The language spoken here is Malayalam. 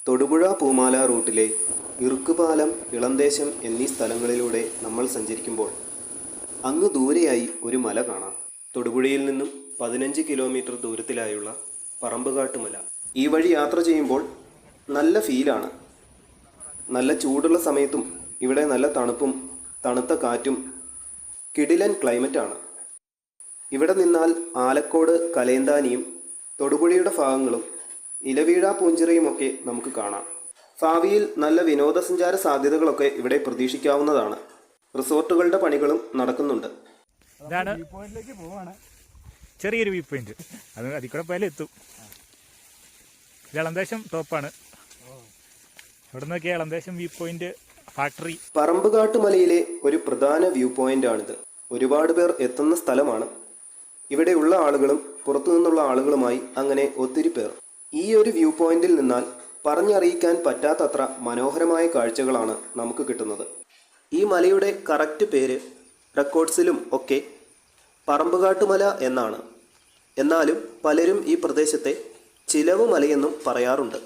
തൊടുപുഴ പൂമാല റൂട്ടിലെ ഇറുക്കുപാലം, ഇളന്തേശം എന്നീ സ്ഥലങ്ങളിലൂടെ നമ്മൾ സഞ്ചരിക്കുമ്പോൾ അങ്ങ് ദൂരെയായി ഒരു മല കാണാം. തൊടുപുഴയിൽ നിന്നും 15 കിലോമീറ്റർ ദൂരത്തിലായുള്ള പറമ്പുകാട്ട് മല. ഈ വഴി യാത്ര ചെയ്യുമ്പോൾ നല്ല ഫീലാണ്. നല്ല ചൂടുള്ള സമയത്തും ഇവിടെ നല്ല തണുപ്പും തണുത്ത കാറ്റും കിടിലൻ ക്ലൈമറ്റാണ്. ഇവിടെ നിന്നാൽ ആലക്കോട്, കലേന്താനിയും തൊടുപുഴയുടെ ഭാഗങ്ങളും ഇലവീഴ, പൂഞ്ചിറയുമൊക്കെ നമുക്ക് കാണാം. ഭാവിയിൽ നല്ല വിനോദസഞ്ചാര സാധ്യതകളൊക്കെ ഇവിടെ പ്രതീക്ഷിക്കാവുന്നതാണ്. റിസോർട്ടുകളുടെ പണികളും നടക്കുന്നുണ്ട്. ഇതാണ് ചെറിയൊരു വ്യൂ പോയിന്റ്. അത് അതിൽ കൂടെ പോയാലും എത്തും. ഇളന്തേശം ടോപ്പാണ്. ഇവിടെ നോക്കിയാൽ ഇളന്തേശം വ്യൂ പോയിന്റ് ഫാക്ടറി. പറമ്പുകാട്ട് മലയിലെ ഒരു പ്രധാന വ്യൂ പോയിന്റാണിത്. ഒരുപാട് പേർ എത്തുന്ന സ്ഥലമാണ്. ഇവിടെയുള്ള ആളുകളും പുറത്തു നിന്നുള്ള ആളുകളുമായി അങ്ങനെ ഒത്തിരി പേർ. ഈ ഒരു വ്യൂ പോയിന്റിൽ നിന്നാൽ പറഞ്ഞറിയിക്കാൻ പറ്റാത്തത്ര മനോഹരമായ കാഴ്ചകളാണ് നമുക്ക് കിട്ടുന്നത്. ഈ മലയുടെ കറക്റ്റ് പേര് റെക്കോർഡ്സിലും ഒക്കെ പറമ്പുകാട്ടുമല എന്നാണ്. എന്നാലും പലരും ഈ പ്രദേശത്തെ ചിലവ് മലയെന്നും പറയാറുണ്ട്.